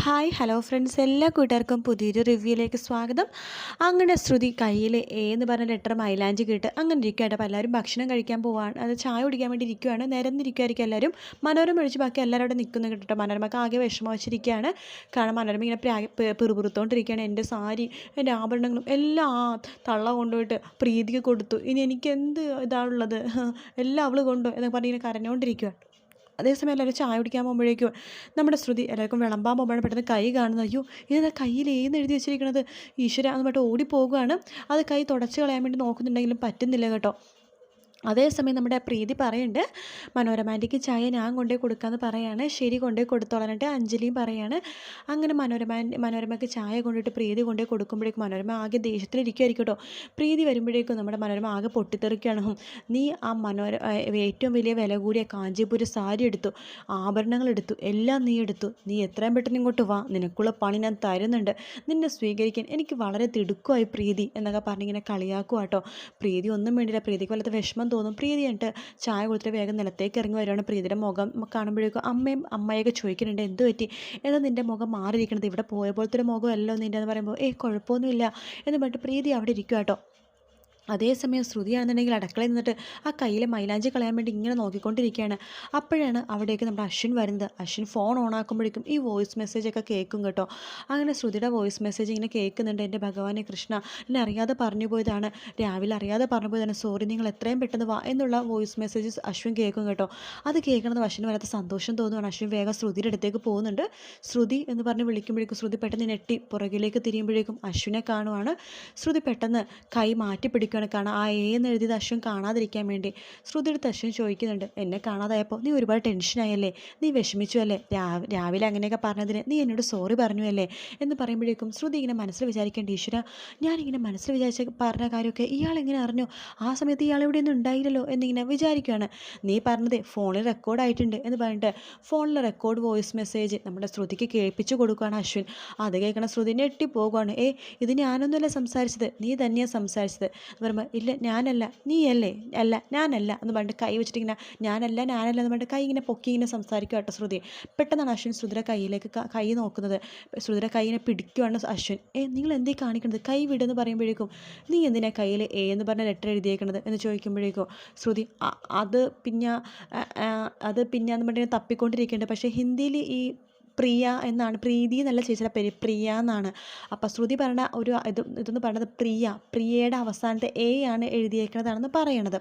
Hi hello friends, എല്ലാ കൂട്ടുകാർക്കും പുതിയൊരു റിവ്യൂയിലേക്ക് സ്വാഗതം. അങ്ങനെ ശ്രുതി കയ്യിൽ എന്ന് പറഞ്ഞ ലെറ്റർ മൈലാഞ്ചി കേട്ട് അങ്ങനെ ഇരിക്കുകയായിട്ട്. അപ്പോൾ എല്ലാവരും ഭക്ഷണം കഴിക്കാൻ പോവാണ്, അത് ചായ കുടിക്കാൻ വേണ്ടി ഇരിക്കുകയാണ്. നിരന്നിരിക്കുമായിരിക്കും എല്ലാവരും. മനോരമ ഒഴിച്ച് ബാക്കി എല്ലാവരും അവിടെ നിൽക്കുന്നു കേട്ടോ. മനോരമക്ക് ആകെ വിഷമം വെച്ചിരിക്കുകയാണ്. കാരണം മനോരമ ഇങ്ങനെ പിറുപിറുത്തോണ്ടിരിക്കുകയാണ്. എൻ്റെ സാരി, എൻ്റെ ആഭരണങ്ങളും എല്ലാം തള്ള കൊണ്ടുപോയിട്ട് പ്രീതിക്ക് കൊടുത്തു. ഇനി എനിക്ക് എന്ത് ഇതാണുള്ളത്, എല്ലാം അവൾ കൊണ്ടുപോയി എന്നൊക്കെ പറഞ്ഞ് ഇങ്ങനെ കരഞ്ഞുകൊണ്ടിരിക്കുക. അതേസമയം എല്ലാവരും ചായ കുടിക്കാൻ പോകുമ്പോഴേക്കും നമ്മുടെ ശ്രുതി എല്ലാവർക്കും വിളമ്പാൻ പോകുമ്പോഴാണ് പെട്ടെന്ന് കൈ കാണുന്നത്. അയ്യോ, ഇതാ കയ്യിൽ ഏന്ന് എഴുതി വെച്ചിരിക്കുന്നത്, ഈശ്വര എന്ന് പറഞ്ഞിട്ട് ഓടിപ്പോകുകയാണ്. അത് കൈ തുടച്ച് കളയാൻ വേണ്ടി നോക്കുന്നുണ്ടെങ്കിലും പറ്റുന്നില്ല കേട്ടോ. അതേസമയം നമ്മുടെ പ്രീതി പറയുന്നുണ്ട്, മനോരമാൻ്റിക്ക് ചായ ഞാൻ കൊണ്ടുപോയി കൊടുക്കാമെന്ന് പറയാണ്. ശരി, കൊണ്ടുപോയി കൊടുത്തോളാനായിട്ട് അഞ്ജലിയും പറയാണ്. അങ്ങനെ മനോരമയ്ക്ക് ചായ കൊണ്ടിട്ട് പ്രീതി കൊണ്ടുപോയി കൊടുക്കുമ്പോഴേക്കും മനോരമ ആകെ ദേഷ്യത്തിലിരിക്കുമായിരിക്കും കേട്ടോ. പ്രീതി വരുമ്പോഴേക്കും നമ്മുടെ മനോരമ ആകെ പൊട്ടിത്തെറിക്കുകയാണ്. നീ ആ ഏറ്റവും വലിയ വില കൂടിയ കാഞ്ചീപുരം സാരി എടുത്തു, ആഭരണങ്ങൾ എടുത്തു, എല്ലാം നീ എടുത്തു. നീ എത്രയും പെട്ടെന്ന് ഇങ്ങോട്ട് വാ, നിനക്കുള്ള പണി ഞാൻ തരുന്നുണ്ട്. നിന്നെ സ്വീകരിക്കാൻ എനിക്ക് വളരെ തിടുക്കമായി പ്രീതി എന്നൊക്കെ പറഞ്ഞിങ്ങനെ കളിയാക്കുക കേട്ടോ. പ്രീതി ഒന്നും വേണ്ടില്ല, പ്രീതിക്ക് വല്ലത്തെ വിഷമം തോന്നും. പ്രീതി എന്നിട്ട് ചായ കൊടുത്തിട്ട് വേഗം നിലത്തേക്ക് ഇറങ്ങി വരുവാണ്. പ്രീതിയുടെ മുഖം കാണുമ്പോഴേക്കും അമ്മയൊക്കെ ചോദിക്കുന്നുണ്ട്, എന്ത് പറ്റി, എന്താ നിൻ്റെ മുഖം മാറിയിരിക്കണത്, ഇവിടെ പോയ പോലത്തെ ഒരു മുഖമല്ലോ നിൻ്റെ എന്ന് പറയുമ്പോൾ കുഴപ്പമൊന്നുമില്ല എന്ന് പറഞ്ഞിട്ട് പ്രീതി അവിടെ ഇരിക്കുക കേട്ടോ. അതേസമയം ശ്രുതിയാണെന്നുണ്ടെങ്കിൽ അടുക്കളയിൽ നിന്നിട്ട് ആ കയ്യിലെ മൈലാഞ്ചി കളയാൻ വേണ്ടി ഇങ്ങനെ നോക്കിക്കൊണ്ടിരിക്കുകയാണ്. അപ്പോഴാണ് അവിടേക്ക് നമ്മുടെ അശ്വിൻ വരുന്നത്. അശ്വിൻ ഫോൺ ഓൺ ആക്കുമ്പോഴേക്കും ഈ വോയിസ് മെസ്സേജൊക്കെ കേൾക്കും കേട്ടോ. അങ്ങനെ ശ്രുതിയുടെ വോയിസ് മെസ്സേജ് ഇങ്ങനെ കേൾക്കുന്നുണ്ട്. എൻ്റെ ഭഗവാനെ കൃഷ്ണ, എന്നെ അറിയാതെ പറഞ്ഞു പോയതാണ്, രാവിലെ അറിയാതെ പറഞ്ഞു പോയതാണ്, സോറി, നിങ്ങൾ എത്രയും പെട്ടെന്ന് വാ എന്നുള്ള വോയിസ് മെസ്സേജസ് അശ്വിൻ കേൾക്കും കേട്ടോ. അത് കേൾക്കണത് അശ്വിന് വല്ലാത്ത സന്തോഷം തോന്നുകയാണ്. അശ്വിൻ വേഗം ശ്രുതിയുടെ അടുത്തേക്ക് പോകുന്നുണ്ട്. ശ്രുതി എന്ന് പറഞ്ഞ് വിളിക്കുമ്പോഴേക്കും ശ്രുതി പെട്ടെന്ന് ഞെട്ടി പുറകിലേക്ക് തിരിയുമ്പോഴേക്കും അശ്വിനെ കാണുവാണ്. ശ്രുതി പെട്ടെന്ന് കൈ മാറ്റി പിടിക്കുകയാണ്. കാണാം ആ എന്ന് എഴുതിയത് അശ്വിൻ കാണാതിരിക്കാൻ വേണ്ടി. ശ്രുതിയുടെ അശ്വിൻ ചോദിക്കുന്നുണ്ട്, എന്നെ കാണാതായപ്പോൾ നീ ഒരുപാട് ടെൻഷനായല്ലേ, നീ വിഷമിച്ചു അല്ലേ, രാവിലെ അങ്ങനെയൊക്കെ പറഞ്ഞതിന് നീ എന്നോട് സോറി പറഞ്ഞു അല്ലേ എന്ന് പറയുമ്പോഴേക്കും ശ്രുതി ഇങ്ങനെ മനസ്സിൽ വിചാരിക്കേണ്ട, ഈശ്വര, ഞാനിങ്ങനെ മനസ്സിൽ വിചാരിച്ച പറഞ്ഞ കാര്യമൊക്കെ ഇയാൾ എങ്ങനെ അറിഞ്ഞു, ആ സമയത്ത് ഇയാൾ ഇവിടെ ഒന്നും ഉണ്ടായില്ലല്ലോ എന്നിങ്ങനെ വിചാരിക്കുകയാണ്. നീ പറഞ്ഞത് ഫോണിൽ റെക്കോർഡായിട്ടുണ്ട് എന്ന് പറഞ്ഞിട്ട് ഫോണിൽ റെക്കോർഡ് വോയിസ് മെസ്സേജ് നമ്മുടെ ശ്രുതിക്ക് കേൾപ്പിച്ചു കൊടുക്കുകയാണ് അശ്വിൻ. അത് കേൾക്കണ ശ്രുതി ഞെട്ടിപ്പോകുകയാണ്. ഇത് ഞാനൊന്നുമല്ല സംസാരിച്ചത്, നീ തന്നെയാണ് സംസാരിച്ചത് പറയുമ്പോൾ, ഇല്ല ഞാനല്ല, നീയല്ലേ, അല്ല ഞാനല്ല എന്ന് പറഞ്ഞിട്ട് കൈ വെച്ചിട്ട് ഇങ്ങനെ ഞാനല്ല എന്ന് പറഞ്ഞിട്ട് കൈ ഇങ്ങനെ പൊക്കി ഇങ്ങനെ സംസാരിക്കുക കേട്ടോ ശ്രുതി. പെട്ടെന്നാണ് അശ്വിൻ ശ്രുതിയുടെ കയ്യിലേക്ക് കൈ നോക്കുന്നത്. ശ്രുതിയുടെ കൈയിനെ പിടിക്കുകയാണ് അശ്വിൻ. നിങ്ങൾ എന്തേ കാണിക്കുന്നത്, കൈ വിടെന്ന് പറയുമ്പോഴേക്കും, നീ എന്തിനാ കയ്യിൽ എന്ന് പറഞ്ഞ ലെറ്റർ എഴുതിയേക്കണത് എന്ന് ചോദിക്കുമ്പോഴേക്കും ശ്രുതി അത് പിന്നെ എന്ന് പറഞ്ഞിട്ട് തപ്പിക്കൊണ്ടിരിക്കുന്നുണ്ട്. പക്ഷേ ഹിന്ദിയിൽ ഈ പ്രിയ എന്നാണ്, പ്രീതി എന്നല്ല ചേച്ചിയുടെ പേര്, പ്രിയ എന്നാണ്. അപ്പം ശ്രുതി പറഞ്ഞ ഒരു ഇതെന്ന് പറയുന്നത് പ്രിയയുടെ അവസാനത്തെ എ ആണ് എഴുതിയേക്കുന്നതാണെന്ന് പറയണത്.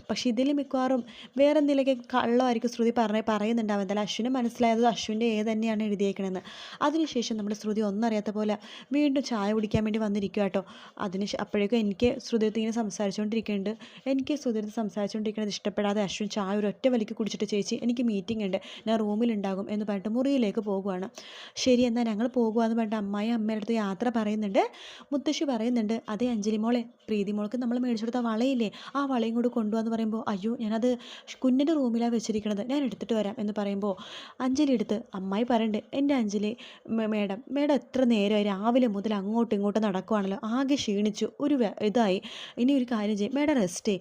പക്ഷേ ഇതിൽ മിക്കവാറും വേറെ എന്തെങ്കിലുമൊക്കെ കള്ളമായിരിക്കും ശ്രുതി പറയുന്നുണ്ടാവും. എന്തായാലും അശ്വിന് മനസ്സിലായത് അശ്വിൻ്റെ എ തന്നെയാണ് എഴുതിയേക്കണമെന്ന്. അതിനുശേഷം നമ്മുടെ ശ്രുതി ഒന്നറിയാത്ത പോലെ വീണ്ടും ചായ കുടിക്കാൻ വേണ്ടി വന്നിരിക്കുക കേട്ടോ. അപ്പോഴേക്കും എനിക്ക് ശ്രുതിയത്ത് ഇങ്ങനെ സംസാരിച്ചുകൊണ്ടിരിക്കുന്നുണ്ട്. എനിക്ക് ശ്രുതിയത്ത് സംസാരിച്ചുകൊണ്ടിരിക്കുന്നത് ഇഷ്ടപ്പെടാതെ അശ്വിൻ ചായ ഒരു ഒറ്റ വലിക്ക് കുടിച്ചിട്ട്, ചേച്ചി എനിക്ക് മീറ്റിംഗ് ഉണ്ട്, ഞാൻ റൂമിലുണ്ടാകും എന്ന് പറഞ്ഞിട്ട് മുറിയിലേക്ക് പോകും. ശരി, എന്നാൽ ഞങ്ങൾ പോകുകയെന്ന് പറഞ്ഞിട്ട് അമ്മയുടെ അടുത്ത് യാത്ര പറയുന്നുണ്ട്. മുത്തശ്ശി പറയുന്നുണ്ട്, അതേ അഞ്ജലി മോളെ, പ്രീതി മോൾക്ക് നമ്മൾ മേടിച്ചെടുത്ത വളയില്ലേ, ആ വളയും കൂടി കൊണ്ടുപോകാന്ന് പറയുമ്പോൾ, അയ്യോ ഞാനത് കുഞ്ഞിൻ്റെ റൂമിലാണ് വെച്ചിരിക്കുന്നത്, ഞാൻ എടുത്തിട്ട് വരാം എന്ന് പറയുമ്പോൾ അഞ്ജലി എടുത്ത് അമ്മായി പറയുന്നുണ്ട്, എൻ്റെ അഞ്ജലി മേഡം എത്ര നേരമായി, രാവിലെ മുതൽ അങ്ങോട്ടും ഇങ്ങോട്ടും നടക്കുവാണല്ലോ, ആകെ ക്ഷീണിച്ചു, ഇതായി, ഇനി ഒരു കാര്യം ചെയ്യും, മേഡം റെസ്റ്റേ,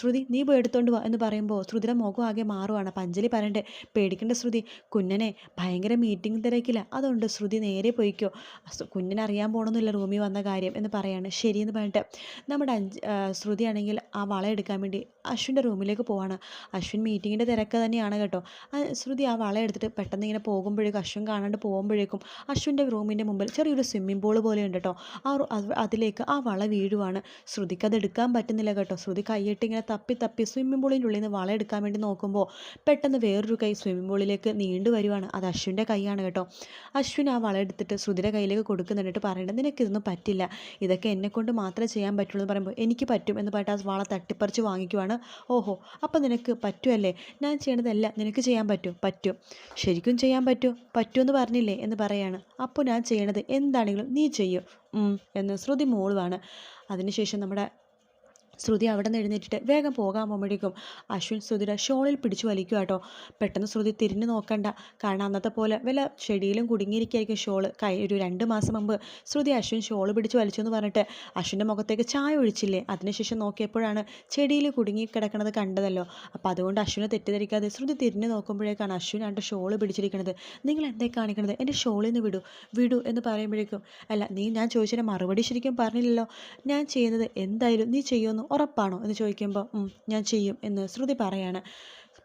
ശ്രുതി നീ പോയി എടുത്തോണ്ട് വാ എന്ന് പറയുമ്പോൾ ശ്രുതിയുടെ മുഖം ആകെ മാറുവാണ്. അപ്പം അഞ്ജലി പറയുന്നുണ്ട്, പേടിക്കേണ്ട ശ്രുതി, കുഞ്ഞനെ ഭയങ്കര മീറ്റിംഗ് തിരക്കില്ല, അതുകൊണ്ട് ശ്രുതി നേരെ പോയിക്കോ, കുഞ്ഞിനെ അറിയാൻ പോകണമെന്നില്ല റൂമിൽ വന്ന കാര്യം എന്ന് പറയാണ്. ശരിയെന്ന് പറഞ്ഞിട്ട് നമ്മുടെ ശ്രുതി ആണെങ്കിൽ ആ വള എടുക്കാൻ വേണ്ടി അശ്വിൻ്റെ റൂമിലേക്ക് പോവാണ്. അശ്വിൻ മീറ്റിങ്ങിൻ്റെ തിരക്ക് തന്നെയാണ് കേട്ടോ. ശ്രുതി ആ വള എടുത്തിട്ട് പെട്ടെന്ന് ഇങ്ങനെ പോകുമ്പോഴേക്കും, അശ്വിൻ കാണാണ്ട് പോകുമ്പോഴേക്കും അശ്വിൻ്റെ റൂമിൻ്റെ മുമ്പിൽ ചെറിയൊരു സ്വിമ്മിംഗ് പൂൾ പോലെ ഉണ്ട് കേട്ടോ. അതിലേക്ക് ആ വള വീഴുവാണ്. ശ്രുതിക്ക് അത് എടുക്കാൻ പറ്റുന്നില്ല കേട്ടോ. ശ്രുതി കൈയിട്ട് ഇങ്ങനെ തപ്പി സ്വിമ്മിംഗ് പൂളിൻ്റെ ഉള്ളിൽ നിന്ന് വള എടുക്കാൻ വേണ്ടി നോക്കുമ്പോൾ പെട്ടെന്ന് വേറൊരു കൈ സ്വിമ്മിംഗ് പൂളിലേക്ക് നീണ്ടു വരുവാണ്. അത് അശ്വിൻ്റെ കൈയാണ് കേട്ടോ. അശ്വിൻ ആ വള എടുത്തിട്ട് ശ്രുതിയുടെ കയ്യിലേക്ക് കൊടുക്കുന്നുണ്ടിട്ട് പറയുന്നത്, നിനക്കിതൊന്നും പറ്റില്ല, ഇതൊക്കെ എന്നെക്കൊണ്ട് മാത്രമേ ചെയ്യാൻ പറ്റുള്ളൂ എന്ന് പറയുമ്പോൾ, എനിക്ക് പറ്റും എന്ന് പറഞ്ഞിട്ട് ആ വള തട്ടിപ്പറിച്ച് വാങ്ങിക്കുവാണ്. ഓഹോ, അപ്പം നിനക്ക് പറ്റുമല്ലേ, ഞാൻ ചെയ്യണതല്ല നിനക്ക് ചെയ്യാൻ പറ്റും, ശരിക്കും ചെയ്യാൻ പറ്റുമെന്ന് പറഞ്ഞില്ലേ എന്ന് പറയാണ്. അപ്പോൾ ഞാൻ ചെയ്യണത് എന്താണെങ്കിലും നീ ചെയ്യും എന്ന് ശ്രുതി മോളുവാണ്. അതിനുശേഷം നമ്മുടെ ശ്രുതി അവിടെ നിന്ന് എഴുന്നേറ്റിട്ട് വേഗം പോകാൻ പോകുമ്പോഴേക്കും അശ്വിൻ ശ്രുതിയുടെ ഷോളിൽ പിടിച്ചു വലിക്കുക കേട്ടോ. പെട്ടെന്ന് ശ്രുതി തിരിഞ്ഞു നോക്കണ്ട, കാരണം അന്നത്തെ പോലെ വല്ല ചെടിയിലും കുടുങ്ങിയിരിക്കുകയായിരിക്കും ഷോള്. ഒരു 2 മാസം മുമ്പ് ശ്രുതി അശ്വിൻ ഷോള് പിടിച്ച് വലിച്ചു എന്ന് പറഞ്ഞിട്ട് അശ്വിൻ്റെ മുഖത്തേക്ക് ചായ ഒഴിച്ചില്ലേ, അതിനുശേഷം നോക്കിയപ്പോഴാണ് ചെടിയിൽ കുടുങ്ങി കിടക്കണത് കണ്ടതല്ലോ. അപ്പോൾ അതുകൊണ്ട് അശ്വിനെ തെറ്റിദ്ധരിക്കാതെ ശ്രുതി തിരിഞ്ഞു നോക്കുമ്പോഴേക്കാണ് അശ്വിൻ എൻ്റെ ഷോള് പിടിച്ചിരിക്കുന്നത്. നിങ്ങൾ എന്തേ കാണിക്കണത്, എൻ്റെ ഷോളിൽ നിന്ന് വിടൂ വിടൂ എന്ന് പറയുമ്പോഴേക്കും, അല്ല ഞാൻ ചോദിച്ചതിന് മറുപടി ശരിക്കും പറഞ്ഞില്ലല്ലോ, ഞാൻ ചെയ്യുന്നത് എന്തായാലും നീ ചെയ്യുമെന്ന് ഉറപ്പാണോ എന്ന് ചോദിക്കുമ്പോൾ ഞാൻ ചെയ്യും എന്ന് ശ്രുതി പറയാണ്.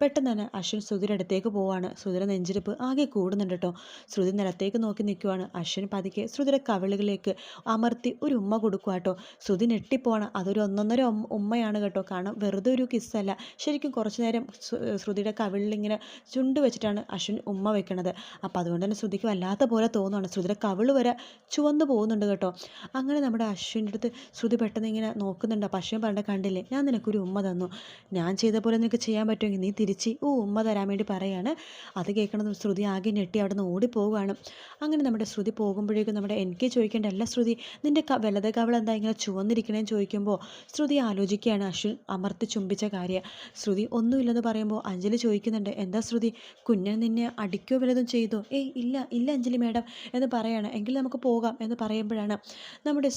പെട്ടെന്ന് തന്നെ അശ്വിൻ ശ്രുതിയുടെ അടുത്തേക്ക് പോവാണ്. ശ്രുതിയുടെ നെഞ്ചിരിപ്പ് ആകെ കൂടുന്നുണ്ട് കേട്ടോ. ശ്രുതി നിലത്തേക്ക് നോക്കി നിൽക്കുവാണ്. അശ്വിൻ പതുക്കെ ശ്രുതിയുടെ കവിളുകളിലേക്ക് അമർത്തി ഒരു ഉമ്മ കൊടുക്കുക കേട്ടോ. ശ്രുതി ഞെട്ടിപ്പോവാണ്. അതൊരു ഒന്നൊന്നര ഉമ്മയാണ് കേട്ടോ. കാരണം വെറുതെ ഒരു കിസ്സല്ല, ശരിക്കും കുറച്ച് നേരം ശ്രുതിയുടെ കവിളിലിങ്ങനെ ചുണ്ട് വെച്ചിട്ടാണ് അശ്വിൻ ഉമ്മ വെക്കണത്. അപ്പോൾ അതുകൊണ്ട് തന്നെ ശ്രുതിക്ക് വല്ലാത്ത പോലെ തോന്നുവാണ്. ശ്രുതിയുടെ കവിള് വരെ ചുവന്ന് പോകുന്നുണ്ട് കേട്ടോ. അങ്ങനെ നമ്മുടെ അശ്വിൻ്റെ അടുത്ത് ശ്രുതി പെട്ടെന്ന് ഇങ്ങനെ നോക്കുന്നുണ്ട്. അപ്പോൾ അശ്വിൻ പറഞ്ഞ കണ്ടില്ലേ, ഞാൻ നിനക്കൊരു ഉമ്മ തന്നു, ഞാൻ ചെയ്ത പോലെ നിനക്ക് ചെയ്യാൻ പറ്റുമെങ്കിൽ നീ തിരിച്ച് ഉമ്മ തരാൻ വേണ്ടി പറയാണ്. അത് കേൾക്കണത് ശ്രുതി ആകെ ഞെട്ടി അവിടെ നിന്ന് ഓടിപ്പോവുകയാണ്. അങ്ങനെ നമ്മുടെ ശ്രുതി പോകുമ്പോഴേക്കും നമ്മുടെ എനിക്ക് ചോദിക്കേണ്ട, അല്ല ശ്രുതി നിൻ്റെ വലത് കവൾ എന്താ ഇങ്ങനെ ചുവന്നിരിക്കണേന്ന് ചോദിക്കുമ്പോൾ ശ്രുതി ആലോചിക്കുകയാണ് അശ്വിൻ അമർത്തി ചുംബിച്ച കാര്യം. ശ്രുതി ഒന്നുമില്ലെന്ന് പറയുമ്പോൾ അഞ്ജലി ചോദിക്കുന്നുണ്ട്, എന്താ ശ്രുതി, കുഞ്ഞൻ നിന്നെ അടിക്കോ വല്ലതും ചെയ്തോ? ഏയ് ഇല്ല ഇല്ല അഞ്ജലി മേഡം എന്ന് പറയാണ്. എങ്കിൽ നമുക്ക് പോകാം എന്ന് പറയുമ്പോഴാണ് നമ്മുടെ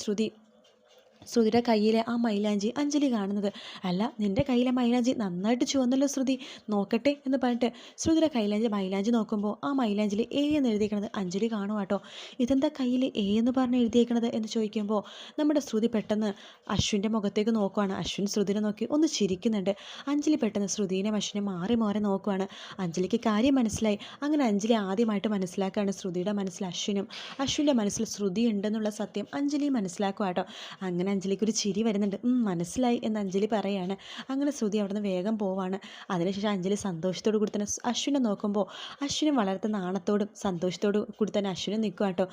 ശ്രുതിയുടെ കയ്യിലെ ആ മൈലാഞ്ചി അഞ്ജലി കാണുന്നത്. അല്ല നിൻ്റെ കയ്യിലെ മൈലാഞ്ചി നന്നായിട്ട് ചുവന്നല്ലോ ശ്രുതി, നോക്കട്ടെ എന്ന് പറഞ്ഞിട്ട് ശ്രുതിയുടെ മൈലാഞ്ചി നോക്കുമ്പോൾ ആ മൈലാഞ്ചിൽ എ എന്ന് എഴുതിയേക്കണത് അഞ്ജലി കാണും കേട്ടോ. ഇതെന്താ കയ്യിൽ എ എന്ന് പറഞ്ഞ് എഴുതിയേക്കണത് എന്ന് ചോദിക്കുമ്പോൾ നമ്മുടെ ശ്രുതി പെട്ടെന്ന് അശ്വിൻ്റെ മുഖത്തേക്ക് നോക്കുവാണ്. അശ്വിൻ ശ്രുതിനെ നോക്കി ഒന്ന് ചിരിക്കുന്നുണ്ട്. അഞ്ജലി പെട്ടെന്ന് ശ്രുതിനെ അശ്വിനെ മാറി മാറി നോക്കുവാണ്. അഞ്ജലിക്ക് കാര്യം മനസ്സിലായി. അങ്ങനെ അഞ്ജലി ആദ്യമായിട്ട് മനസ്സിലാക്കുകയാണ് ശ്രുതിയുടെ മനസ്സിൽ അശ്വിനും അശ്വിൻ്റെ മനസ്സിൽ ശ്രുതി ഉണ്ടെന്നുള്ള സത്യം അഞ്ജലി മനസ്സിലാക്കുക കേട്ടോ. അങ്ങനെ അഞ്ജലിക്കൊരു ചിരി വരുന്നുണ്ട്. മനസ്സിലായി എന്ന് അഞ്ജലി പറയാണ്. അങ്ങനെ ശ്രുതി അവിടെ നിന്ന് വേഗം പോവാണ്. അതിനുശേഷം അഞ്ജലി സന്തോഷത്തോടു കൂടി തന്നെ അശ്വിനെ നോക്കുമ്പോൾ അശ്വിനും വളരെ നാണത്തോടും സന്തോഷത്തോടു കൂടി തന്നെ അശ്വിനും നിൽക്കുക കേട്ടോ.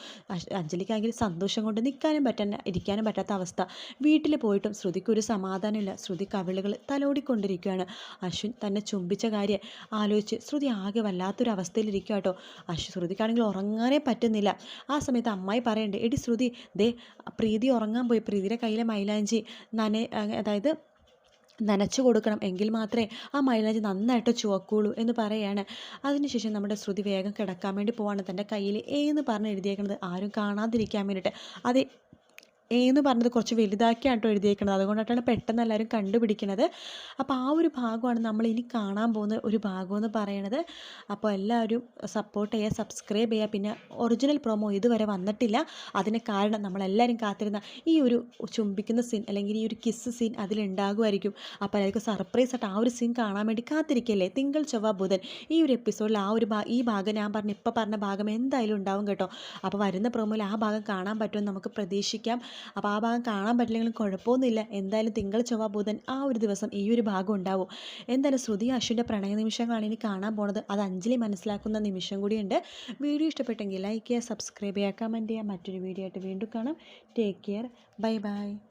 അഞ്ജലിക്കാണെങ്കിൽ സന്തോഷം കൊണ്ട് ഇരിക്കാനും പറ്റാത്ത അവസ്ഥ. വീട്ടിൽ പോയിട്ടും ശ്രുതിക്കൊരു സമാധാനമില്ല. ശ്രുതി കവിളുകൾ തലോടിക്കൊണ്ടിരിക്കുകയാണ്. അശ്വിൻ തന്നെ ചുംബിച്ച കാര്യം ആലോചിച്ച് ശ്രുതി ആകെ വല്ലാത്തൊരു അവസ്ഥയിലിരിക്കുക കേട്ടോ. ശ്രുതിക്കാണെങ്കിൽ ഉറങ്ങാനേ പറ്റുന്നില്ല. ആ സമയത്ത് അമ്മായി പറയുന്നുണ്ട്, എടി ശ്രുതി ദേ പ്രീതി ഉറങ്ങാൻ പോയി, പ്രീതിയുടെ കയ്യിലെ മൈലാഞ്ചി അതായത് നനച്ചു കൊടുക്കണം, എങ്കിൽ മാത്രമേ ആ മൈലാഞ്ചി നന്നായിട്ട് ചുവക്കുള്ളൂ എന്ന് പറയാണ്. അതിനുശേഷം നമ്മുടെ ശ്രുതി വേഗം കിടക്കാൻ വേണ്ടി പോവാണ്. തൻ്റെ കയ്യിൽ എന്ന് പറഞ്ഞ് എഴുതിയേക്കുന്നത് ആരും കാണാതിരിക്കാൻ വേണ്ടിയിട്ട്. അത് എന്ന് പറഞ്ഞത് കുറച്ച് വലുതാക്കിയാണ് കേട്ടോ എഴുതിയേക്കുന്നത്. അതുകൊണ്ടിട്ടാണ് പെട്ടെന്ന് എല്ലാവരും കണ്ടുപിടിക്കുന്നത്. അപ്പോൾ ആ ഒരു ഭാഗമാണ് നമ്മൾ ഇനി കാണാൻ പോകുന്ന ഒരു ഭാഗമെന്ന് പറയണത്. അപ്പോൾ എല്ലാവരും സപ്പോർട്ട് ചെയ്യുക, സബ്സ്ക്രൈബ് ചെയ്യുക. പിന്നെ ഒറിജിനൽ പ്രൊമോ ഇതുവരെ വന്നിട്ടില്ല. അതിന് കാരണം നമ്മളെല്ലാവരും കാത്തിരുന്ന ഈ ഒരു ചുംബിക്കുന്ന സീൻ അല്ലെങ്കിൽ ഈ ഒരു കിസ് സീൻ അതിലുണ്ടാകുമായിരിക്കും. അപ്പോൾ എല്ലാവർക്കും സർപ്രൈസ് ആയിട്ട് ആ ഒരു സീൻ കാണാൻ വേണ്ടി കാത്തിരിക്കല്ലേ. തിങ്കൾ ചൊവ്വ ബുധൻ ഈ ഒരു എപ്പിസോഡിൽ ഈ ഭാഗം ഞാൻ ഇപ്പോൾ പറഞ്ഞ ഭാഗം എന്തായാലും ഉണ്ടാവും കേട്ടോ. അപ്പോൾ വരുന്ന പ്രൊമോയിൽ ആ ഭാഗം കാണാൻ പറ്റുമെന്ന് നമുക്ക് പ്രതീക്ഷിക്കാം. അപ്പോൾ ആ ഭാഗം കാണാൻ പറ്റില്ലെങ്കിലും കുഴപ്പമൊന്നുമില്ല. എന്തായാലും തിങ്കൾ ചൊവ്വ ബുധൻ ആ ഒരു ദിവസം ഈ ഒരു ഭാഗം ഉണ്ടാവും. എന്തായാലും ശ്രുതി അശ്വിൻ്റെ പ്രണയ നിമിഷങ്ങളാണ് ഇനി കാണാൻ പോണത്. അത് അഞ്ജലി മനസ്സിലാക്കുന്ന നിമിഷം കൂടിയുണ്ട്. വീഡിയോ ഇഷ്ടപ്പെട്ടെങ്കിൽ ലൈക്ക് ചെയ്യുക, സബ്സ്ക്രൈബ് ചെയ്യുക, കമൻറ്റ് ചെയ്യുക. മറ്റൊരു വീഡിയോ ആയിട്ട് വീണ്ടും കാണാം. Take care, bye bye.